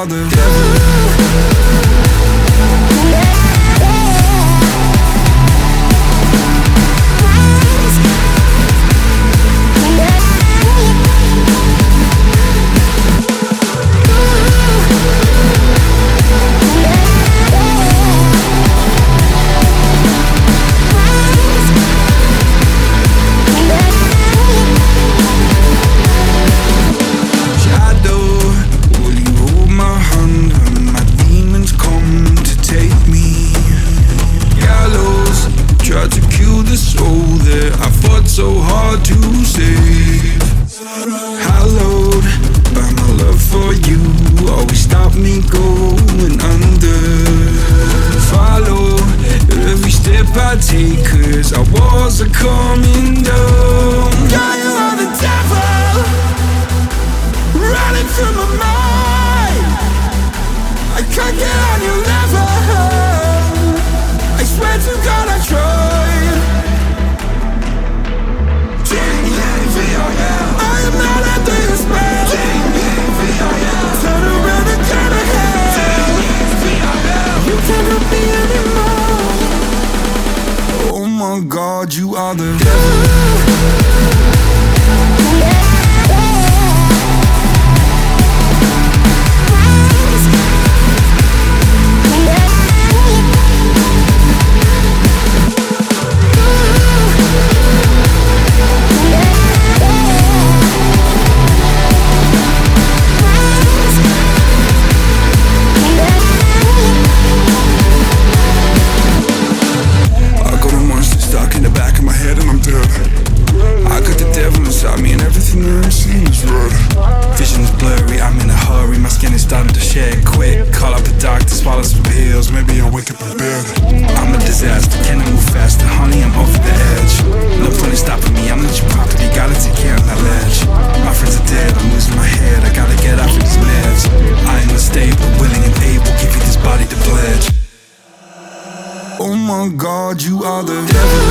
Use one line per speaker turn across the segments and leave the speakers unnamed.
are the devil. So hard to save. Hallowed by my love for you, always stop me going under. Follow every step I take, cause our walls are coming down. Yeah, you are the devil, running through my mind. I can't get on your level, I swear to God I tried. I am not under your spell. Turn around and turn to hell. You cannot be anymore. Oh my God, you are the devil. Oh my God, you are the devil.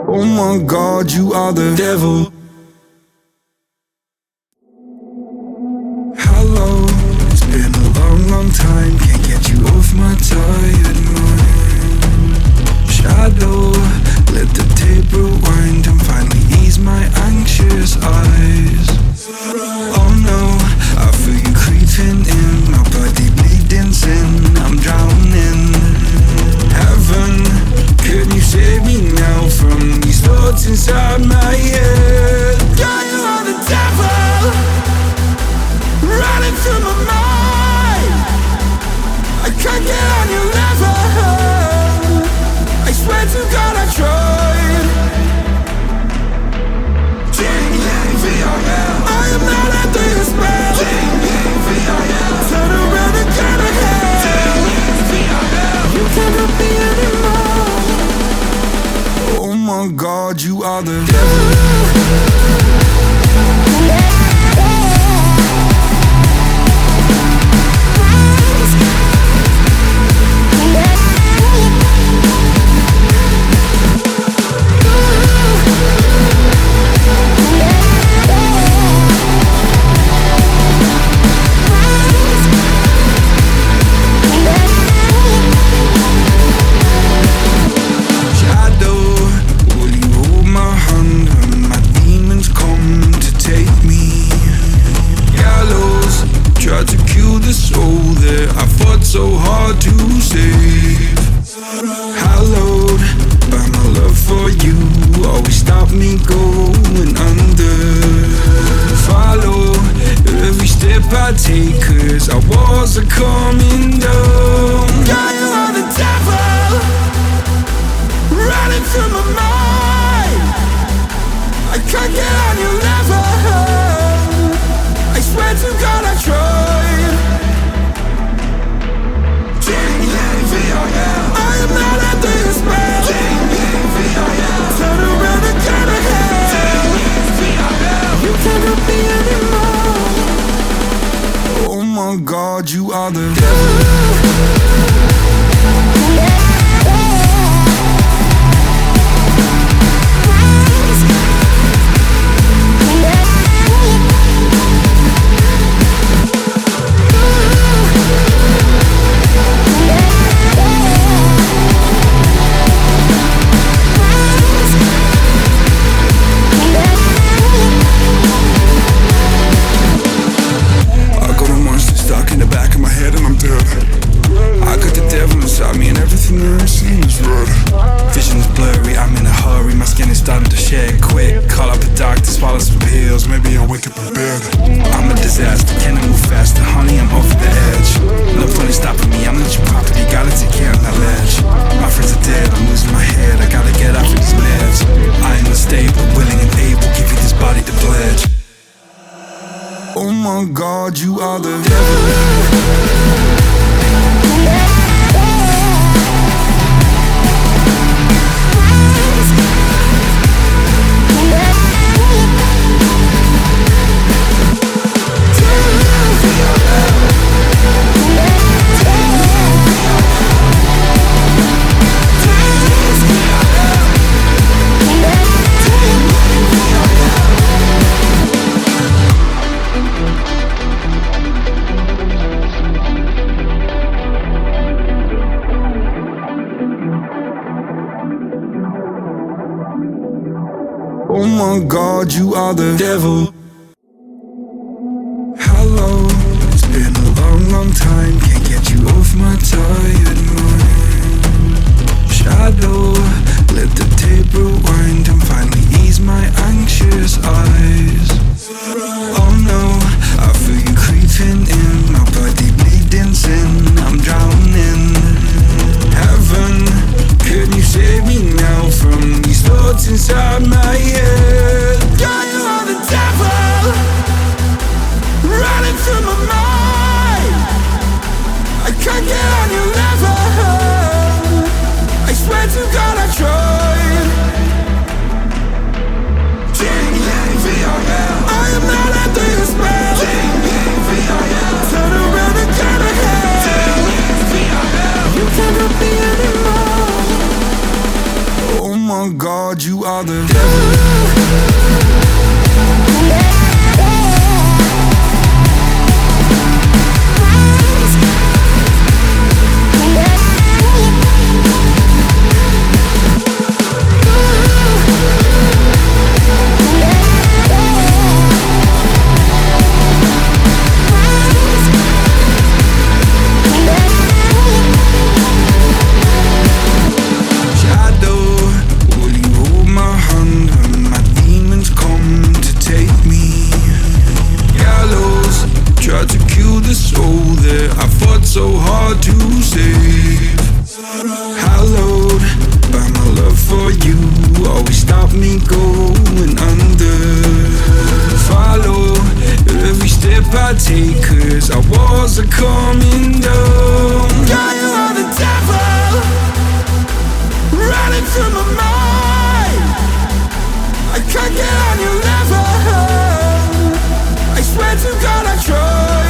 Oh my God, you are the devil. Hello, it's been a long, long time. Can't get you off my tired mind. Shadow, let the tape rewind and finally ease my anxious eyes. Oh no, I feel you creeping in, my body bleeding sin. I'm drowning. Heaven, can you save me now from these thoughts inside my head? Yeah, you are the devil, running through my mind. I can't get on your level, I swear to God I tried. I am not under your spell. Turn around and turn to hell. You cannot be anymore. Oh my God, you are the devil. So hard to save. Hallowed by my love for you, always stop me going under. Follow every step I take, cause our walls are coming down. Yeah, you are the devil, running through my mind. can't get on your level. I swear to God I tried. G-E-V-I-L. I am not under your spell. G-E-V-I-L. Turn around and go to hell. G-E-V-I-L. You cannot be anymore. Oh my God, you are the devil. Inside me and everything there seems red. Vision's blurry, I'm in a hurry. My skin is starting to shed quick. Call up a doctor, swallow some pills. Maybe I'll wake up in bed. I'm a disaster, can I move faster? Honey, I'm over the edge. No point in stopping me, I'm not your property. Gotta take care of that ledge. My friends are dead, I'm losing my head. I gotta get off of these meds. I am unstable, willing and able. Give you this body to pledge. Oh my God, you are the devil. Oh my God, you are the devil. Hello, it's been a long, long time. Can't get you off my tired mind. Shadow, let the tape rewind and finally ease my anxious eyes. Oh no, I feel you creeping in, my body bleeding sin. I'm drowning. Heaven, can you save me now from these thoughts inside my head? God, you are the devil, running through my mind. I can't get on your level. I swear to God I tried. G-E-V-I-L. I am not under your spell. G-E-V-I-L. Turn around and go to hell. G-E-V-I-L. You cannot be anymore. Oh my God, you are the devil. So hard to save. Hallowed by my love for you, always stop me going under. Follow every step I take, cause our walls are coming down. God, you are the devil, running through my mind. I can't get on your level. I swear to God I tried.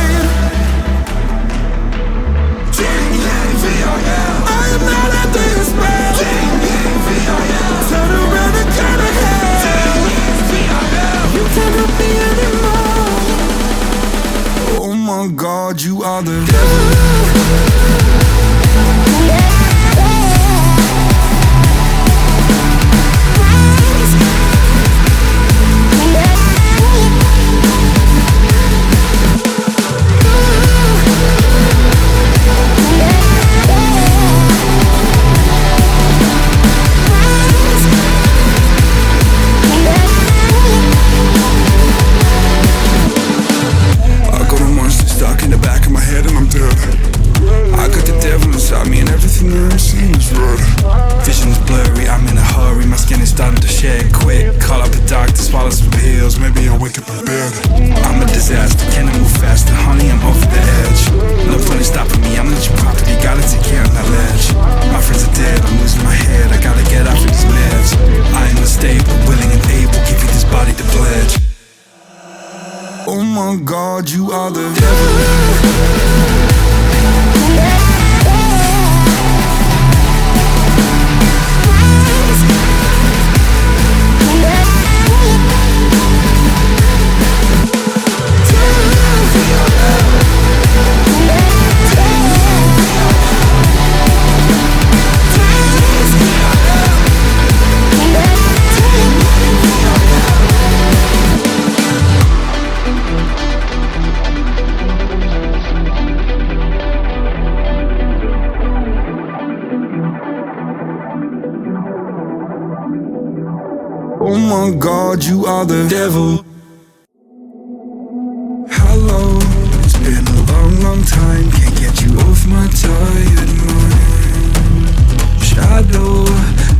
G-E-V-I-L. I am not under your spell. G-E-V-I-L. Turn around and go to hell. G-E-V-I-L. You cannot be anymore. Oh my God, you are the devil. Stuck in the back of my head and I'm dead. I got the wake up in bed. I'm a disaster, can I move faster? Honey, I'm over the edge. No point in stopping me, I'm not your property. Gotta take care of that ledge. My friends are dead, I'm losing my head. I gotta get off of these meds. I am unstable, willing and able. Give you this body to pledge. Oh my God, you are the devil. Oh my God, you are the devil. Hello, it's been a long, long time. Can't get you off my tired mind. Shadow,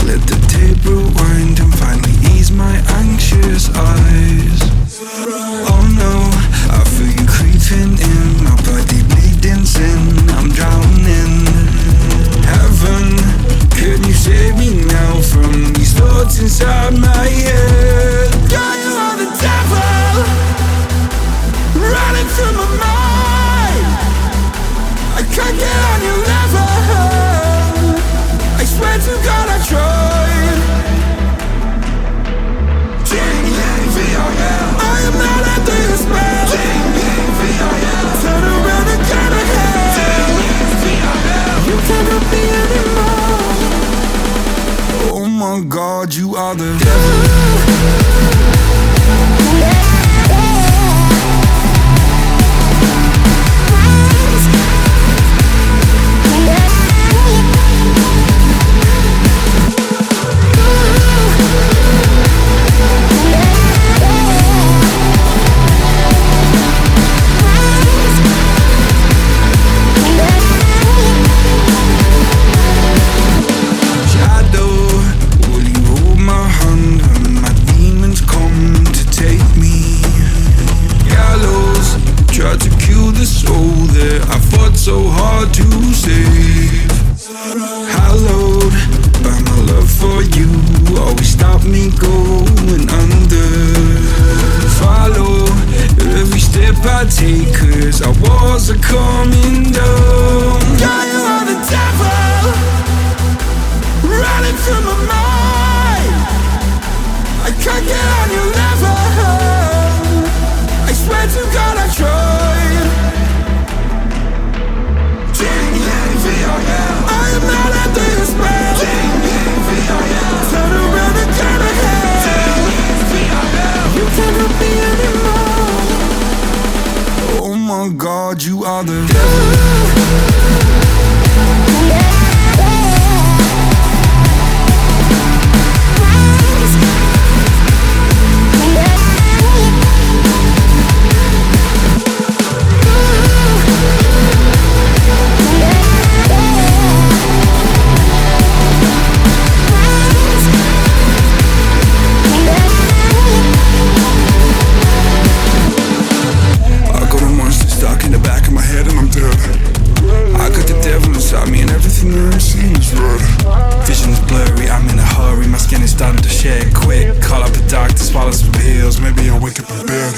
let the tape rewind and finally ease my anxious eyes. Oh no, I feel you creeping in, my body bleeding sin. I'm drowning. Heaven, can you save me now from these thoughts inside my head? God, you are the devil, running through my mind. I can't get on your level. I swear to God I tried. I am not under your spell. Turn around and get ahead. You cannot be anymore. Oh my God, you are the devil. So hard to save. Hallowed by my love for you, always stop me going under. Follow every step I take, cause our walls are coming down. God, you are the devil, running through my mind. I can't get on your level. I swear to God I tried. I am not under your spell. Turn around and get ahead. You cannot be anymore. Oh my God, you are the devil. Starting to shed quick. Call up the doctor, swallow some pills. Maybe I'll wake up in bed.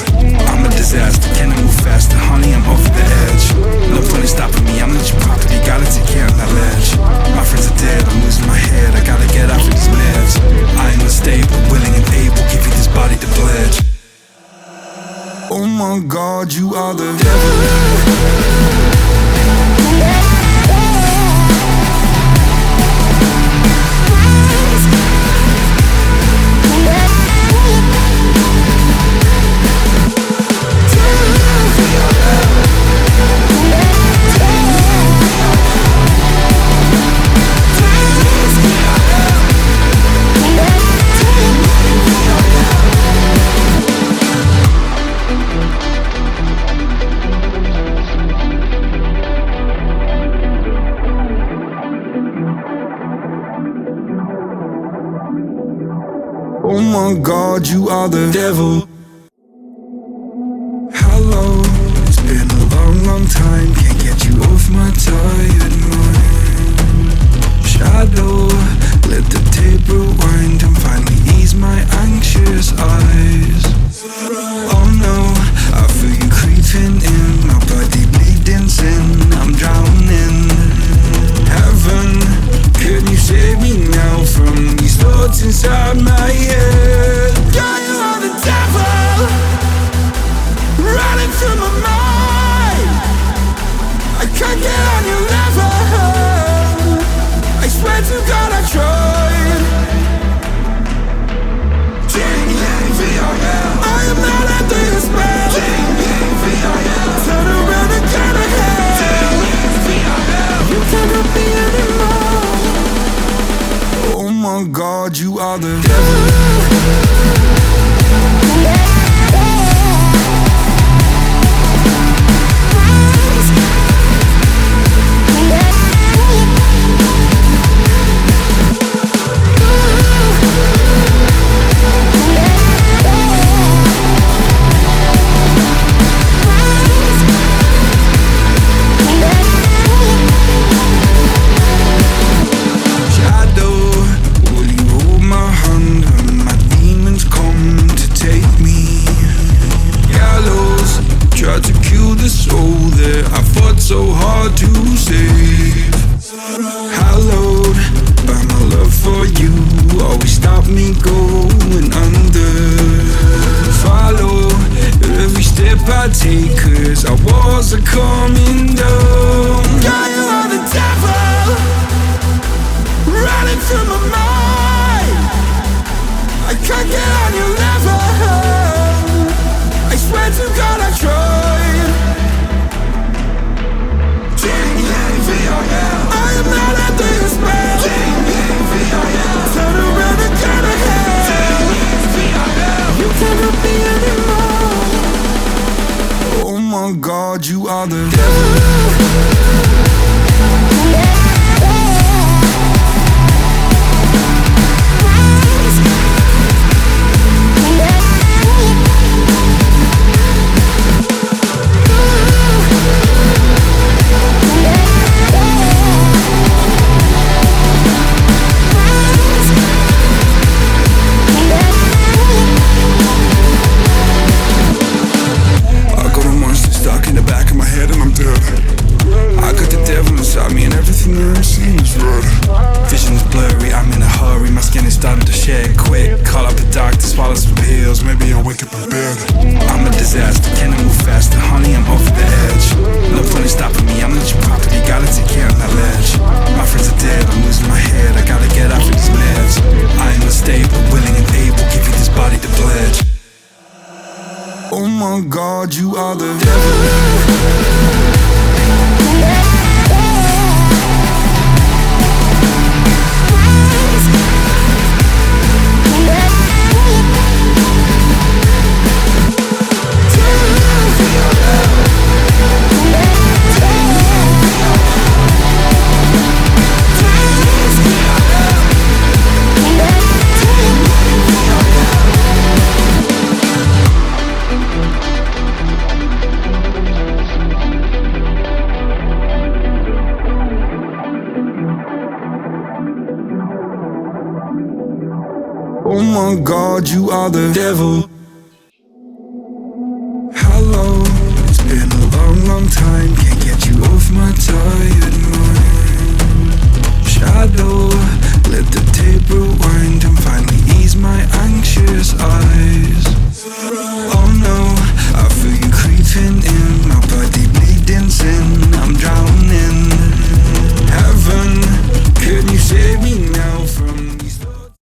I'm a disaster, can I move faster? Honey, I'm over the edge. No point in stopping me, I'm not your property. Gotta take care of that ledge. My friends are dead, I'm losing my head. I gotta get off of these meds. I am unstable, willing and able. Give you this body to pledge. Oh my God, you are the devil. Oh my God, you are the devil. time, can't get you off my tired mind. Shadow, let the tape rewind and finally ease my anxious eyes. Oh no, I feel you creeping in, my body bleeding sin, I'm drowning. Heaven, can you save me now from these thoughts inside my head? God, you are the devil, running through my mind. I can't get on your level, I swear to God I tried. I am not under your spell. Turn around and get ahead. You cannot be anymore. Oh my God, you are the devil. So hard to save. Hallowed by my love for you, always stop me going under. Follow every step I take, cause our walls are coming down. God, you are the devil, running through my mind. I can't get on your level, I swear to God I tried. I am not under your spell. Turn around and get ahead. You cannot be anymore. Oh my God, you are the devil. Starting to shed quick, call up the doctor, swallow some pills, maybe I'll wake up in bed. I'm a disaster, can I move faster? Honey, I'm off the edge. No funny stopping me, I'm not your property, gotta take care of that ledge. My friends are dead, I'm losing my head, I gotta get off of these meds. I am unstable, willing and able, give you this body to pledge. Oh my God, you are the devil. Oh my God, you are the devil. Hello, it's been a long, long time, can't get you off my tongue.